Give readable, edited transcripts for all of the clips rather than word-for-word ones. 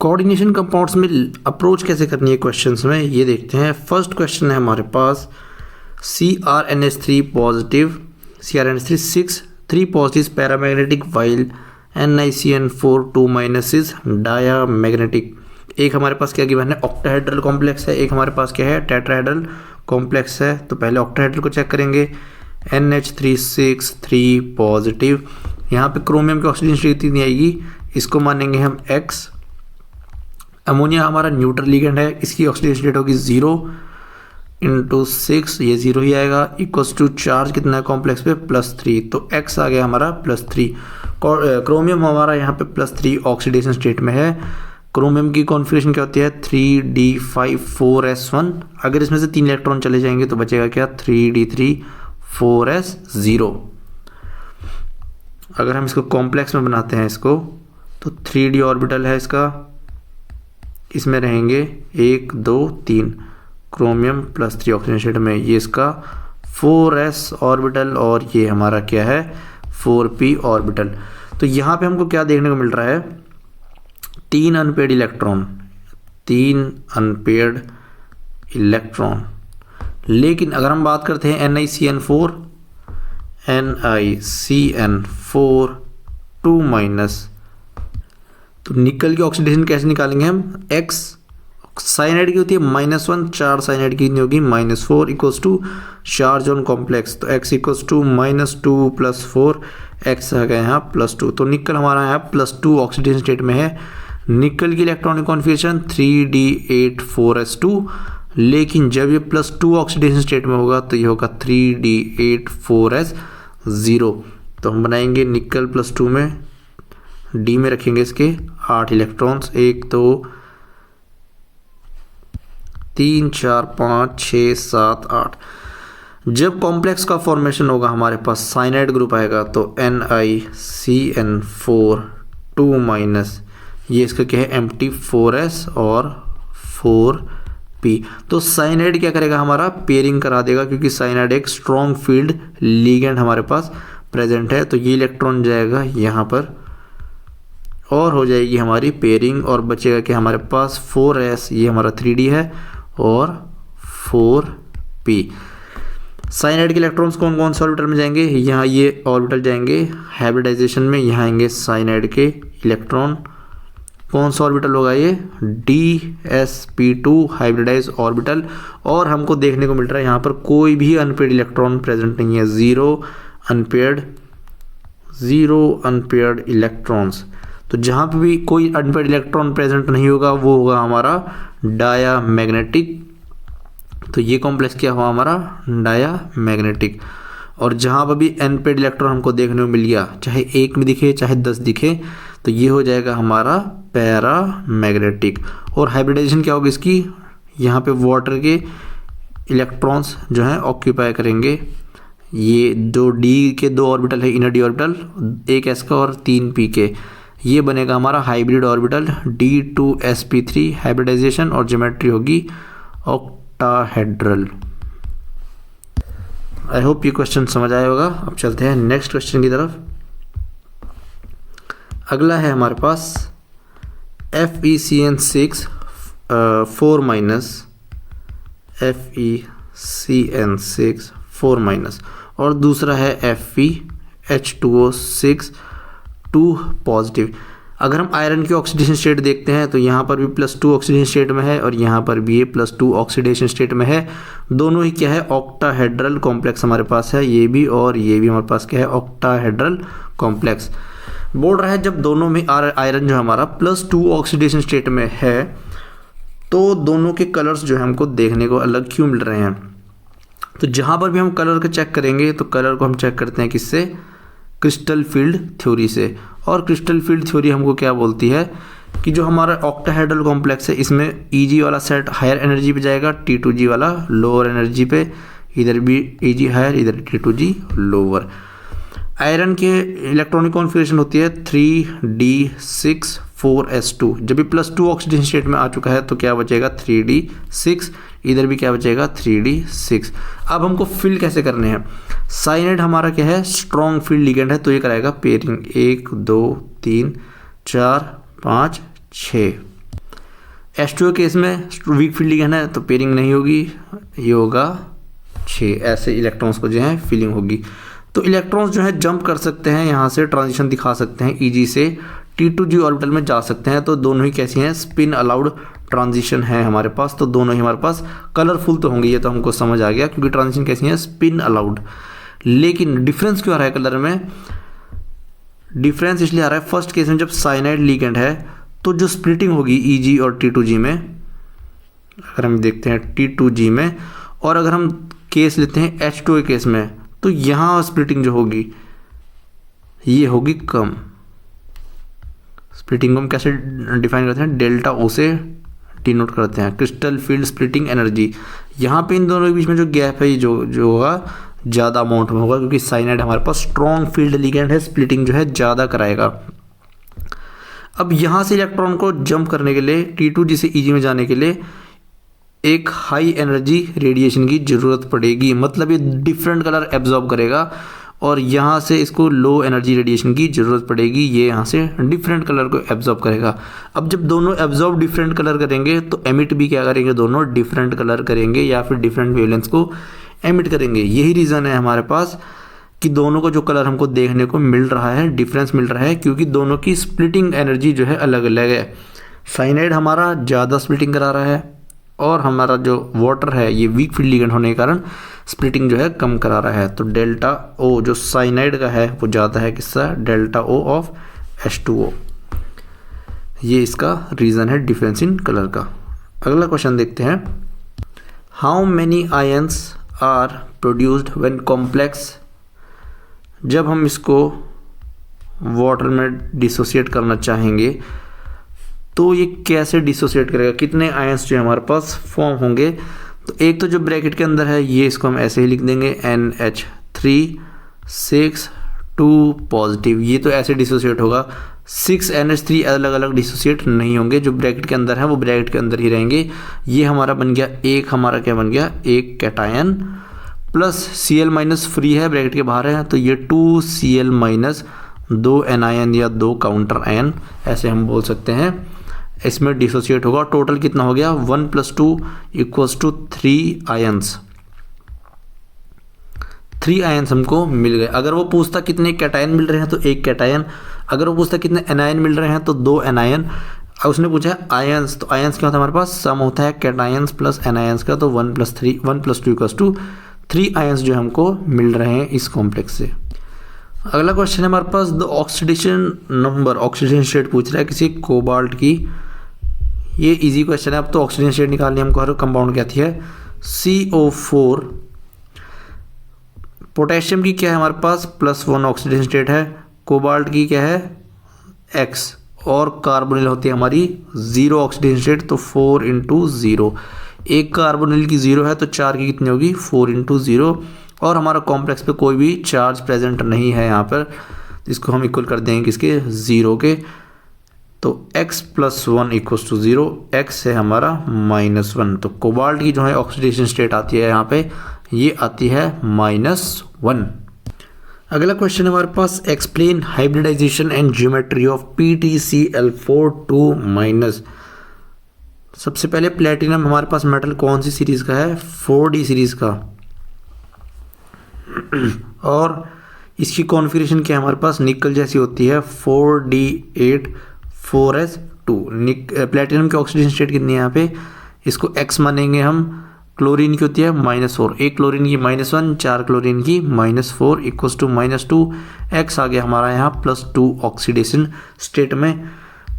Coordination compounds में approach कैसे करनी है क्वेश्चंस में, ये देखते हैं। फर्स्ट क्वेश्चन है हमारे पास CrNH3 positive, CrNH3 6 3 positive paramagnetic while NiCN4 2 minus is diamagnetic. एक हमारे पास क्या गिवन है, ऑक्टाहेड्रल कॉम्प्लेक्स है, एक हमारे पास क्या है, टेट्राहेड्रल कॉम्प्लेक्स है। तो पहले ऑक्टाहेड्रल को चेक करेंगे। NH3 3 पॉजिटिव, यहाँ पे क्रोमियम की ऑक्सीजन स्टेट नहीं आएगी, इसको मानेंगे हम X। अमोनिया हमारा न्यूट्रल लिगेंड है, इसकी ऑक्सीजन स्टेट होगी 0 × 6, ये 0 ही आएगा, इक्वल्स टू चार्ज कितना है कॉम्प्लेक्स पे +3, तो X आ गया हमारा +3। क्रोमियम हमारा यहाँ पे +3 ऑक्सीडेशन स्टेट में है। क्रोमियम की कॉन्फिगरेशन क्या होती है, 3d5 4s1। अगर इसमें से 3 इलेक्ट्रॉन चले जाएंगे तो बचेगा क्या, 3d3 4s0। अगर हम इसको कॉम्प्लेक्स में बनाते हैं इसको, तो 3d ऑर्बिटल है इसका, इसमें रहेंगे 1 2 3 क्रोमियम +3 ऑक्सीजन स्टेट में, ये इसका 4s ऑर्बिटल और ये हमारा क्या है 4p ऑर्बिटल। तो यहाँ पे हमको क्या देखने को मिल रहा है, 3 अनपेयर्ड इलेक्ट्रॉन। लेकिन अगर हम बात करते हैं NiCN4 2 माइनस, तो निकल की ऑक्सीडेशन कैसे निकालेंगे हम, X साइनाइड की होती है -1, चार साइनाइड की नहीं होगी -4 equals to charge on complex, तो X इक्वल्स टू -2 + 4, X आ गया यहाँ +2। तो निकल हमारा यहाँ +2 ऑक्सीडेशन स्टेट में है। निकल की इलेक्ट्रॉनिक कॉन्फिगरेशन 3d8 4s2, लेकिन जब ये +2 ऑक्सीडेशन स्टेट में होगा तो ये होगा 3d8 4s0। तो हम बनाएंगे निकल +2 में, डी में रखेंगे इसके 8 इलेक्ट्रॉन्स, 1 2 3 4 5 6 7 8। जब कॉम्प्लेक्स का फॉर्मेशन होगा हमारे पास साइनाइड ग्रुप आएगा, तो NiCN4 2 माइनस, ये इसका क्या है एम्प्टी 4s और 4p। तो साइनाइड क्या करेगा, हमारा पेयरिंग करा देगा, क्योंकि साइनाइड एक स्ट्रॉन्ग फील्ड लिगेंड हमारे पास प्रेजेंट है। तो ये इलेक्ट्रॉन जाएगा यहाँ पर और हो जाएगी हमारी पेयरिंग, और बचेगा कि हमारे पास 4s, ये हमारा 3d है, और 4p। साइनाइड के इलेक्ट्रॉन्स कौन कौन से ऑर्बिटल में जाएंगे, यहाँ ये ऑर्बिटल जाएंगे हाइब्रिडाइजेशन में, यहाँ आएंगे साइनाइड के इलेक्ट्रॉन। कौन सा ऑर्बिटल होगा ये, dsp2 हाइब्रिडाइज ऑर्बिटल। और हमको देखने को मिल रहा है यहाँ पर कोई भी अनपेयर्ड इलेक्ट्रॉन प्रेजेंट नहीं है, 0 अनपेयर्ड इलेक्ट्रॉन्स। तो जहाँ पे भी कोई अनपेयर्ड इलेक्ट्रॉन प्रेजेंट नहीं होगा वो होगा हमारा डायामैग्नेटिक। तो ये कॉम्प्लेक्स क्या हुआ हमारा, डायामैग्नेटिक। और जहाँ पर भी अनपेयर्ड इलेक्ट्रॉन हमको देखने को मिल गया, चाहे 1 में दिखे चाहे 10 दिखे, तो ये हो जाएगा हमारा पैरामैग्नेटिक। और हाइब्रिडाइजेशन क्या होगी इसकी, यहाँ पे वाटर के इलेक्ट्रॉन्स जो हैं ऑक्यूपाई करेंगे। ये जो डी के 2 ऑर्बिटल है, इनर डी ऑर्बिटल, 1 s का और 3 p के, ये बनेगा हमारा हाइब्रिड ऑर्बिटल D2sp3 हाइब्रिडाइजेशन, और ज्योमेट्री होगी ऑक्टाहेड्रल। आई होप ये क्वेश्चन समझ आया होगा। अब चलते हैं नेक्स्ट क्वेश्चन की तरफ। अगला है हमारे पास FeCN6 4 माइनस, FeCN6 4 माइनस, और दूसरा है FeH2O6 2 पॉजिटिव। अगर हम आयरन की ऑक्सीडेशन स्टेट देखते हैं तो यहाँ पर भी +2 ऑक्सीडेशन स्टेट में है, और यहाँ पर भी ये +2 ऑक्सीडेशन स्टेट में है। दोनों ही क्या है, ऑक्टाहेड्रल कॉम्प्लेक्स हमारे पास है, ये भी और ये भी हमारे पास क्या है, ऑक्टाहेड्रल कॉम्प्लेक्स। बोल रहा है जब दोनों में आयरन जो हमारा +2 ऑक्सीडेशन स्टेट में है, तो दोनों के कलर्स जो है हमको देखने को अलग क्यों मिल रहे हैं। तो जहाँ पर भी हम कलर को चेक करेंगे, तो कलर को हम चेक करते हैं किससे, क्रिस्टल फील्ड थ्योरी से। और क्रिस्टल फील्ड थ्योरी हमको क्या बोलती है कि जो हमारा ऑक्टाहेड्रल कॉम्प्लेक्स है, इसमें Eg वाला सेट हायर एनर्जी पे जाएगा, T2g वाला लोअर एनर्जी पे, इधर भी Eg हायर, इधर T2g लोअर। आयरन के इलेक्ट्रॉनिक कॉन्फिगरेशन होती है 3d6 4s2। जब भी +2 ऑक्सीडेशन स्टेट में आ चुका है तो क्या बचेगा, 3d6, इधर भी क्या बचेगा, 3d6। अब हमको फिल कैसे करने हैं, साइनाइड हमारा क्या है, स्ट्रॉन्ग फील्ड लिगेंड है, तो ये कराएगा पेयरिंग 1 2 3 4 5 6। H2O केस में वीक फील्ड लिगेंड है तो पेयरिंग नहीं होगी, ये होगा 6। ऐसे इलेक्ट्रॉन्स को जो है फीलिंग होगी। तो इलेक्ट्रॉन्स जो है जंप कर सकते हैं, यहाँ से ट्रांजिशन दिखा सकते हैं ईजी से, T2G ऑर्बिटल में जा सकते हैं। तो दोनों ही कैसी हैं, स्पिन अलाउड ट्रांजिशन है हमारे पास। तो दोनों ही हमारे पास कलरफुल तो होंगे, ये तो हमको समझ आ गया, क्योंकि ट्रांजिशन कैसी है, स्पिन अलाउड। लेकिन डिफरेंस क्यों आ रहा है कलर में? डिफरेंस इसलिए आ रहा है, फर्स्ट केस में जब साइनाइड लिगेंड है तो जो स्प्लिटिंग होगी EG और T2G में, अगर हम देखते हैं T2G में, और अगर हम केस लेते हैं H2O केस में, तो यहाँ स्प्लिटिंग जो होगी ये होगी कम। स्प्लिटिंग को हम कैसे डिफाइन करते हैं, डेल्टा O से डिनोट करते हैं, क्रिस्टल फील्ड स्प्लिटिंग एनर्जी। यहाँ पे इन दोनों के बीच में जो गैप है, ये जो होगा ज़्यादा अमाउंट में होगा, क्योंकि साइनाइड हमारे पास स्ट्रॉन्ग फील्ड लिगेंड है, स्प्लिटिंग जो है ज़्यादा कराएगा। अब यहाँ से इलेक्ट्रॉन को जंप करने के लिए, T2G से EG में जाने के लिए एक हाई एनर्जी रेडिएशन की ज़रूरत पड़ेगी, मतलब ये डिफरेंट कलर एब्जॉर्ब करेगा, और यहाँ से इसको लो एनर्जी रेडिएशन की ज़रूरत पड़ेगी, ये यहाँ से डिफरेंट कलर को एब्जॉर्ब करेगा। अब जब दोनों एब्जॉर्ब डिफरेंट कलर करेंगे तो एमिट भी क्या करेंगे, दोनों डिफरेंट कलर करेंगे या फिर डिफरेंट वेवलेंथ को एमिट करेंगे। यही रीज़न है हमारे पास कि दोनों को जो कलर हमको देखने को मिल रहा है, डिफरेंस मिल रहा है, क्योंकि दोनों की स्प्लिटिंग एनर्जी जो है अलग अलग है। साइनाइड हमारा ज़्यादा स्प्लिटिंग करा रहा है, और हमारा जो वाटर है ये वीक फील्ड लिगेंड होने के कारण स्प्लिटिंग जो है कम करा रहा है। तो डेल्टा O जो साइनाइड का है वो ज़्यादा है, किसका, डेल्टा O ऑफ H2O। ये इसका रीज़न है डिफरेंस इन कलर का। अगला क्वेश्चन देखते हैं, how many ions are produced when complex. जब हम इसको वाटर में डिसोसिएट करना चाहेंगे तो ये कैसे डिसोसिएट करेगा, कितने आयंस जो हमारे पास फॉर्म होंगे। तो एक तो जो ब्रैकेट के अंदर है ये इसको हम ऐसे ही लिख देंगे NH3 6 2 पॉजिटिव, ये तो ऐसे डिसोसिएट होगा। 6 NH3 अलग अलग डिसोसिएट नहीं होंगे, जो ब्रैकेट के अंदर है वो ब्रैकेट के अंदर ही रहेंगे। ये हमारा बन गया एक, हमारा क्या बन गया, एक cation, plus Cl minus free है, ब्रैकेट के बाहर है, तो ये 2Cl माइनस 2 एनायन या 2 काउंटर आयन, ऐसे हम बोल सकते हैं, इसमें डिसोसिएट होगा। टोटल कितना हो गया, 1 + 2 = 3 आयंस। 3 आयंस हमको मिल गए। अगर वो पूछता कितने कैटायन मिल रहे हैं तो एक कैटायन, अगर वो पूछता कितने एनायन मिल रहे हैं तो 2 एनायन। उसने पूछा है आयंस, तो आयंस क्या होता है, हमारे पास सम होता है कैटायंस प्लस एनायंस का, तो 1 + 3 1 + 2 = 3 आयंस जो हमको मिल रहे हैं इस कॉम्प्लेक्स से। अगला क्वेश्चन है हमारे पास, the oxidation number, oxidation state पूछ रहा है किसी कोबाल्ट की। ये इजी क्वेश्चन है। अब तो ऑक्सीजन स्टेट निकालनी हमको, हर कंपाउंड की आती है। CO4, पोटेशियम की क्या है हमारे पास, +1 ऑक्सीडेशन स्टेट है, कोबाल्ट की क्या है X, और कार्बोनिल होती है हमारी 0 ऑक्सीडेशन स्टेट, तो 4 × 0। एक कार्बोनिल की 0 है तो 4 की कितनी होगी, 4 × 0, और हमारा कॉम्प्लेक्स पे कोई भी चार्ज प्रेजेंट नहीं है यहाँ पर, इसको हम इक्वल कर देंगे किसके, 0 के। तो X + 1 = 0, X है हमारा -1। तो कोबाल्ट की जो है ऑक्सीडेशन स्टेट आती है यहाँ पे, ये आती है -1। अगला क्वेश्चन है हमारे पास, explain hybridisation and geometry of PtCl4 -। सबसे पहले प्लेटिनम हमारे पास मेटल कौन सी सीरीज़ का है, 4D सीरीज़ का, और इसकी कॉन्फ़िगरेशन क्या है हमारे पास, निकल जैसी होती है, 4D8 4s2। प्लेटिनम की ऑक्सीडेशन स्टेट कितनी है यहाँ पे, इसको X मानेंगे हम। क्लोरीन की होती है -4, एक क्लोरीन की -1, 4 क्लोरीन की -4 = -2। X आ गया हमारा यहाँ +2 ऑक्सीडेशन स्टेट में।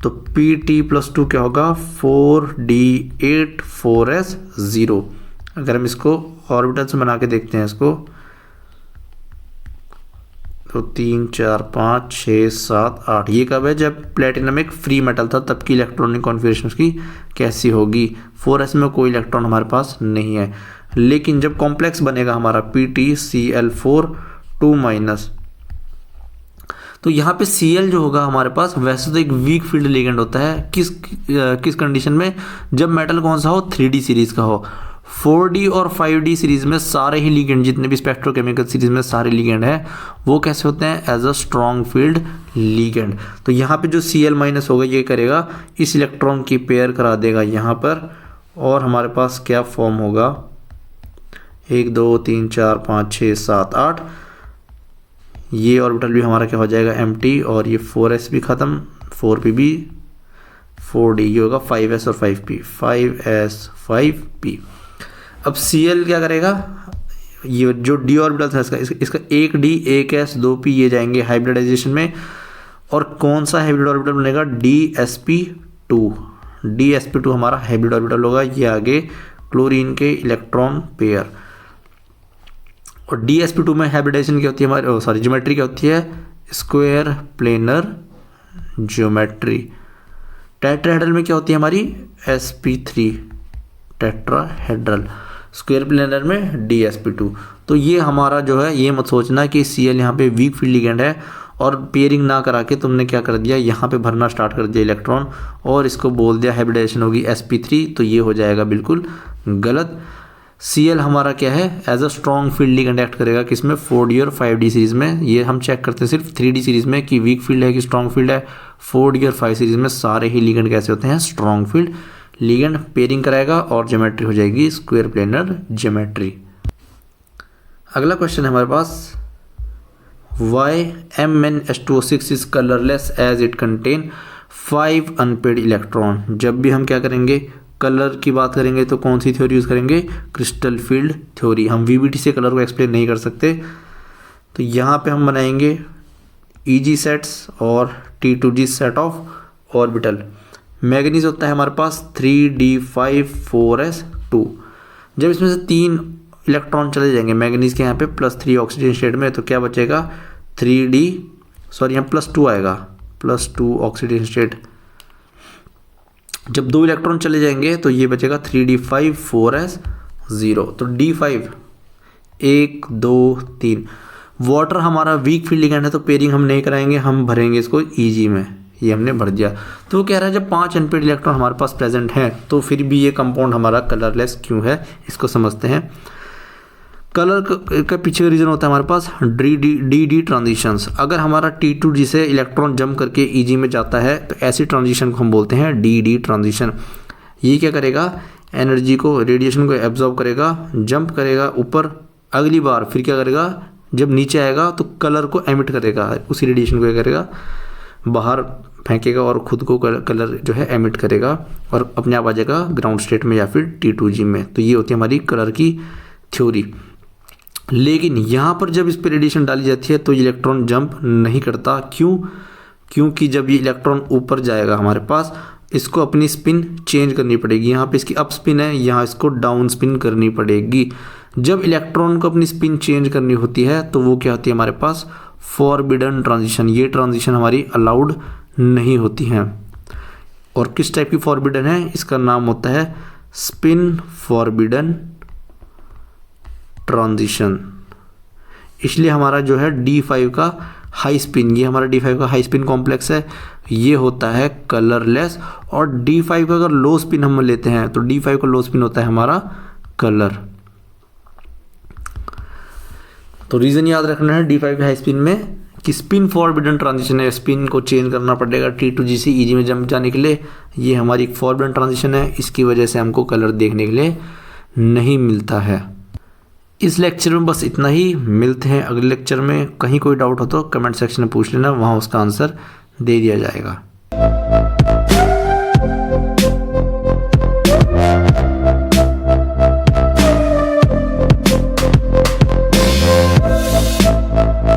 तो Pt + 2 क्या होगा, 4D8 4s0। अगर हम इसको ऑर्बिटल से बना के देखते हैं इसको, तो 3 4 5 6 7 8, ये कब है, जब प्लेटिनम एक फ्री मेटल था, तब की इलेक्ट्रॉनिक कॉन्फ़िगरेशन उसकी कैसी होगी। 4s में कोई इलेक्ट्रॉन हमारे पास नहीं है। लेकिन जब कॉम्प्लेक्स बनेगा हमारा PtCl4 2-, तो यहाँ पे Cl जो होगा हमारे पास, वैसे तो एक वीक फील्ड लिगेंड होता है, किस कंडीशन में, जब मेटल कौन सा हो, 3D सीरीज़ का हो। 4D और 5D सीरीज में सारे ही लिगेंड, जितने भी स्पेक्ट्रोकेमिकल सीरीज में सारे लिगेंड हैं, वो कैसे होते हैं? As a strong field ligand. तो यहाँ पे जो Cl- होगा ये करेगा इस इलेक्ट्रॉन की पेयर करा देगा यहाँ पर, और हमारे पास क्या फॉर्म होगा? 1 2 3 4 5 6 7 8, ये ऑर्बिटल भी हमारा क्या हो जाएगा? एम्प्टी, और ये 4s भी ख़त्म, 4p भी, 4d, ये होगा 5s और 5p, 5s 5p। अब Cl क्या करेगा? ये जो d ऑर्बिटल था इसका 1d 1s 2p ये जाएंगे हाइब्रिडाइजेशन में, और कौन सा हाइब्रिड ऑर्बिटल बनेगा? dsp2। dsp2 हमारा हाइब्रिड ऑर्बिटल होगा, ये आगे क्लोरीन के इलेक्ट्रॉन पेयर। और dsp2 में हाइब्रिडाइजेशन क्या होती है हमारी? ज्योमेट्री क्या होती है? Square planar geometry. टेट्राहेड्रल में क्या होती है हमारी? sp3 tetrahedral. स्क्वायर प्लेनर में dsp2। तो ये हमारा जो है, ये मत सोचना कि Cl यहाँ पे वीक फील्ड लिगेंड है और पेयरिंग ना करा के तुमने क्या कर दिया, यहाँ पे भरना स्टार्ट कर दिया इलेक्ट्रॉन और इसको बोल दिया हाइब्रिडाइजेशन होगी sp3, तो ये हो जाएगा बिल्कुल गलत। Cl हमारा क्या है? As a strong field ligand act करेगा किसमें? 4D और 5D सीरीज में। ये हम चेक करते हैं सिर्फ 3D सीरीज में कि वीक फील्ड है कि स्ट्रॉन्ग फील्ड है। 4D और 5 सीरीज में सारे ही लिगेंड कैसे होते हैं? Strong field ligand. पेयरिंग कराएगा और ज्योमेट्री हो जाएगी स्क्वायर प्लेनर ज्योमेट्री। अगला क्वेश्चन है हमारे पास, why MnH2O6 is colourless as it contain 5 unpaired electron. जब भी हम क्या करेंगे, कलर की बात करेंगे, तो कौन सी थ्योरी यूज़ करेंगे? Crystal field theory. हम VBT से कलर को एक्सप्लेन नहीं कर सकते, तो यहाँ पे हम बनाएंगे EG सेट्स और T2G set of orbital. Manganese होता है हमारे पास 3d5 4s2। जब इसमें से 3 इलेक्ट्रॉन चले जाएंगे मैग्नीज के यहाँ पे +3 ऑक्सीजन स्टेट में, तो क्या बचेगा? यहाँ +2 आएगा, +2 ऑक्सीजन स्टेट। जब 2 इलेक्ट्रॉन चले जाएंगे तो ये बचेगा 3d5 4s0। तो d5 1 2 3। वाटर हमारा वीक फील्ड लिगेंड है, तो पेयरिंग हम नहीं कराएंगे, हम भरेंगे इसको EG में। ये हमने भर दिया। तो वो कह रहा है जब 5 अनपेड इलेक्ट्रॉन हमारे पास प्रेजेंट हैं तो फिर भी ये कंपाउंड हमारा कलरलेस क्यों है, इसको समझते हैं। कलर का पीछे रीज़न होता है हमारे पास डी ट्रांजिशंस। अगर हमारा T2G से इलेक्ट्रॉन जंप करके EG में जाता है तो ऐसी ट्रांजिशन को हम बोलते हैं डी ट्रांजिशन। ये क्या करेगा? एनर्जी को, रेडिएशन को एब्जॉर्ब करेगा, जंप करेगा ऊपर, अगली बार फिर क्या करेगा? जब नीचे आएगा तो कलर को एमिट करेगा, उसी रेडिएशन को क्या करेगा? बाहर फेंकेगा और खुद को कलर जो है एमिट करेगा और अपने आप आ जाएगा ग्राउंड स्टेट में या फिर T2G में। तो ये होती है हमारी कलर की थ्योरी। लेकिन यहाँ पर जब इस पर रेडिएशन डाली जाती है तो ये इलेक्ट्रॉन जंप नहीं करता। क्यों? क्योंकि जब ये इलेक्ट्रॉन ऊपर जाएगा हमारे पास, इसको अपनी स्पिन चेंज करनी पड़ेगी। यहाँ पे इसकी अप स्पिन है, यहाँ इसको डाउन स्पिन करनी पड़ेगी। जब इलेक्ट्रॉन को अपनी स्पिन चेंज करनी होती है तो वो क्या होती है हमारे पास? Forbidden transition. ये ट्रांजिशन हमारी अलाउड नहीं होती हैं। और किस टाइप की फॉरबिडन है? इसका नाम होता है स्पिन फॉरबिडन ट्रांजिशन। इसलिए हमारा जो है D5 का हाई स्पिन, ये हमारा D5 का हाई स्पिन कॉम्प्लेक्स है, ये होता है कलरलेस। और D5 का अगर लो स्पिन हम लेते हैं तो D5 का लो स्पिन होता है हमारा कलर। तो रीज़न याद रखना है D5 के हाई स्पिन में कि स्पिन फॉरबिडन ट्रांजिशन है, स्पिन को चेंज करना पड़ेगा T2G से EG में जंप जाने के लिए। ये हमारी एक फॉरबिडन ट्रांजिशन है, इसकी वजह से हमको कलर देखने के लिए नहीं मिलता है। इस लेक्चर में बस इतना ही। मिलते हैं अगले लेक्चर में। कहीं कोई डाउट हो तो कमेंट सेक्शन में पूछ लेना, वहाँ उसका आंसर दे दिया जाएगा।